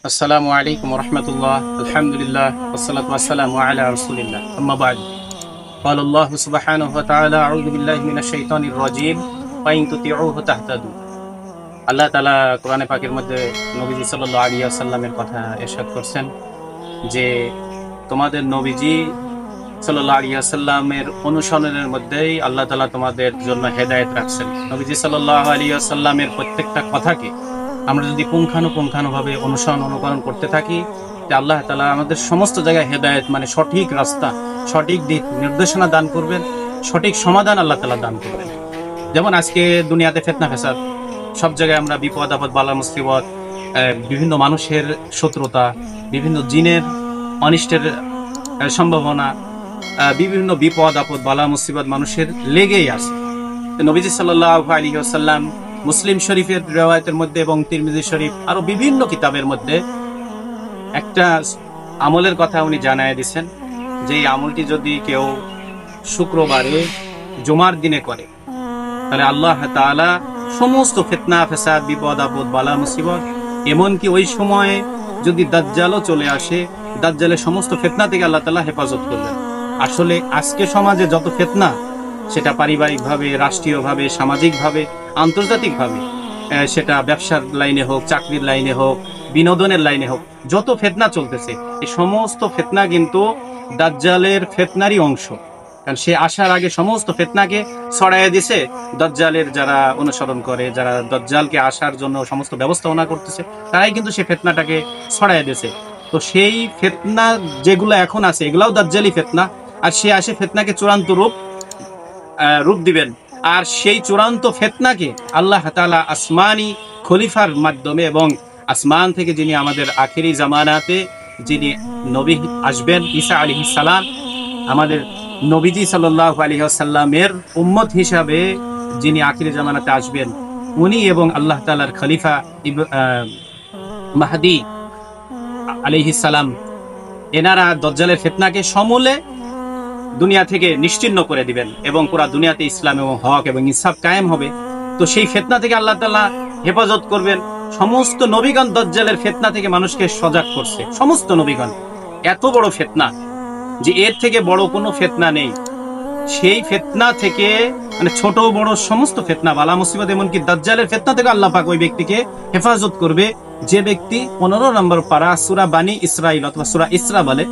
আসসালামু আলাইকুম ওয়া রাহমাতুল্লাহ আলহামদুলিল্লাহ ওয়াসসালাতু ওয়াসসালামু আলা রাসূলিল্লাহ আম্মা বা'দ قال الله سبحانه وتعالى أعوذ بالله من الشيطان الرجيم وإن تطيعوه تهتدوا আল্লাহ তাআলা কোরআনে পাকের মধ্যে নবীজি সাল্লাল্লাহু আলাইহি ওয়াসাল্লামের কথা ইরশাদ করেছেন যে তোমাদের নবীজি সাল্লাল্লাহু আলাইহি ওয়াসাল্লামের অনুসরণের মধ্যেই আল্লাহ তাআলা তোমাদের জন্য হেদায়েত রাখছেন। নবীজি সাল্লাল্লাহু আলাইহি ওয়াসাল্লামের প্রত্যেকটা কথাকে আমরা যদি পুঙ্খানুপুঙ্খানুভাবে অনুকরণ করতে থাকি, আল্লাহ তাআলা আমাদের সমস্ত জায়গায় হেদায়েত মানে সঠিক রাস্তা, সঠিক দিক নির্দেশনা দান করবেন, সঠিক সমাধান আল্লাহ তাআলা দান করবেন। যেমন আজকে দুনিয়াতে ফিতনা ফাসাদ, সব জায়গায় আমরা বিপদ আপদ বালা মুসিবত, বিভিন্ন মানুষের শত্রুতা, বিভিন্ন জিনের অনিষ্টের সম্ভাবনা, বিভিন্ন বিপদ আপদ বালা মুসিবত মানুষের লেগেই আছে। নবীজি সাল্লাল্লাহু আলাইহি ওয়াসাল্লাম মুসলিম শরীফের রিওয়ায়াতের মধ্যে এবং তিরমিজি শরীফ আরো বিভিন্ন কিতাবের মধ্যে একটা আমলের কথা উনি জানায় দিয়েছেন যে এই আমলটি যদি কেউ শুক্রবারে জুমার দিনে করে তাহলে আল্লাহ তাআলা সমস্ত ফিতনা ফাসাদ বিপদ আপদ বালা মুসিবত, এমনকি ওই সময়ে যদি দাজ্জালও চলে আসে, দাজ্জালের সমস্ত ফিতনা থেকে আল্লাহ তাআলা হেফাজত করবেন। আসলে আজকে সমাজে যত ফিতনা, সেটা পারিবারিকভাবে, রাষ্ট্রীয়ভাবে, সামাজিকভাবে, আন্তর্জাতিকভাবে, সেটা ব্যবসার লাইনে হোক, চাকরির লাইনে হোক, বিনোদনের লাইনে হোক, যত ফিতনা চলতেছে এই সমস্ত ফিতনা কিন্তু দাজ্জালের ফিতনারই অংশ। কারণ সে আসার আগে সমস্ত ফিতনাকে ছড়াইয়া দিছে দাজ্জালের যারা অনুসরণ করে, যারা দাজ্জালকে আসার জন্য সমস্ত ব্যবস্থাপনা করতেছে, তারাই কিন্তু সে ফিতনাটাকে ছড়াইয়া দিছে। তো সেই ফিতনা যেগুলো এখন আছে এগুলাও দাজ্জালি ফিতনা, আর সে আসে ফিতনাকে চূড়ান্ত রূপ দিবেন। আর সেই চূড়ান্ত ফিতনাকে আল্লাহ তাআলা আসমানি খলিফার মাধ্যমে এবং আসমান থেকে যিনি আমাদের আখিরি জামানাতে যিনি নবী আসবেন, ঈসা আলাইহিস সালাম, আমাদের নবীজি সাল্লাল্লাহু আলাইহি ওয়াসাল্লামের উম্মত হিসাবে যিনি আখিরি জামানাতে আসবেন, উনি এবং আল্লাহ তাআলার খলিফা মাহদী আলাইহিস সালাম, এনারা দাজ্জালের ফিতনাকে সমূলে দুনিয়া থেকে নিশ্চিহ্ন করে দিবেন এবং পুরা দুনিয়াতে ইসলাম এবং হক এবং ইনসাফ কায়েম হবে। তো সেই ফিতনা থেকে আল্লাহ তাআলা হেফাজত করবেন। সমস্ত নবীগণ দাজ্জালের ফিতনা থেকে মানুষকে সজাগ করছে, সমস্ত নবীগণ। এত বড় ফিতনা যে এর থেকে বড় কোনো ফিতনা নেই। সেই ফিতনা থেকে মানে ছোট বড় সমস্ত ফিতনা বালা মুসিবত, এমনকি দাজ্জালের ফিতনা থেকে আল্লাহ পাক ওই ব্যক্তিকে হেফাজত করবে যে ব্যক্তি 15 নম্বর পারা সূরা বানী ইসরাইল অথবা সূরা ইসরা বলে,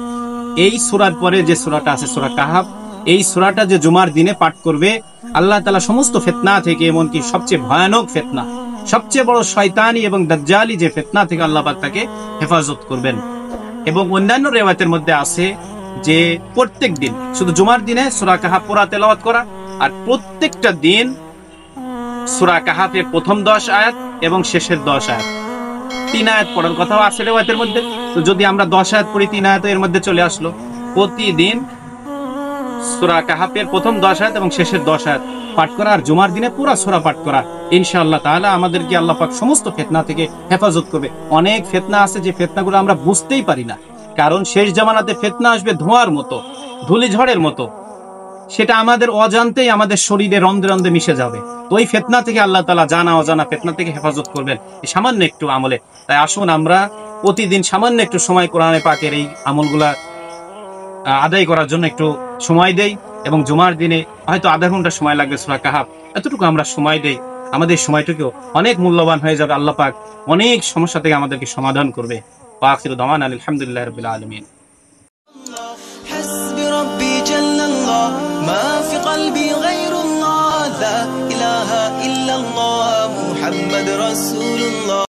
এই সূরার পরে যে সূরাটা আছে সূরা কাহাফ, এই সূরাটা যে জুমার দিনে পাঠ করবে, আল্লাহ তাআলা সমস্ত ফিতনা থেকে, এমনকি সবচেয়ে ভয়ানক ফিতনা, সবচেয়ে বড় শয়তানি এবং দাজ্জালি যে ফিতনা থেকে আল্লাহ পাক তাকে হেফাজত করবেন। এবং অন্যান্য রিওয়ায়াতের মধ্যে আছে যে প্রত্যেক দিন শুধু জুমার দিনে সূরা কাহাফ পুরা তেলাওয়াত করা, আর প্রত্যেকটা দিন সূরা কাহাফের প্রথম 10 আয়াত এবং শেষের 10 আয়াত, 3 আয়াত পড়ার কথাও আছে রিওয়ায়াতের মধ্যে। তো যদি আমরা 10 আয়াত পড়ি, 3 আয়াত এর মধ্যে চলে আসলো। প্রতিদিন সূরা কাহাফের প্রথম 10 আয়াত এবং শেষের 10 আয়াত পাঠ করা, আর জুমার দিনে পুরো সূরা পাঠ করা, ইনশাআল্লাহ তাআলা আমাদেরকে আল্লাহ পাক সমস্ত ফিতনা থেকে হেফাজত করবে। অনেক ফিতনা আছে যে ফিতনাগুলো আমরা বুঝতেই পারি না, কারণ শেষ জামানাতে ফিতনা আসবে ধোঁয়ার মতো, ধূলিঝড়ের মতো, সেটা আমাদের অজান্তেই আমাদের শরীরে রন্ধ্রে রন্ধ্রে মিশে যাবে। তো ওই ফিতনা থেকে আল্লাহ তাআলা জানা অজানা ফিতনা থেকে হেফাজত করবেন এই সামান্য একটু আমলে। তাই আসুন আমরা প্রতিদিন সামান্য একটু সময় কোরআনে পাকের এই আমলগুলা আদায় করার জন্য একটু সময় দেই, এবং জুমার দিনে হয়তো আধা ঘন্টা সময় লাগবে সূরা কাহাফ, এতটুকু আমরা সময় দেই, আমাদের সময়টুকু অনেক মূল্যবান হয়ে যাবে। আল্লাহ পাক অনেক সমস্যা থেকে আমাদেরকে সমাধান করবে। ওয়া আখিরু দাওয়ানা আলহামদুলিল্লাহি রাব্বিল আলামিন। حسبي ربي جل الله ما في قلبي غير الله لا إله إلا الله محمد رسول الله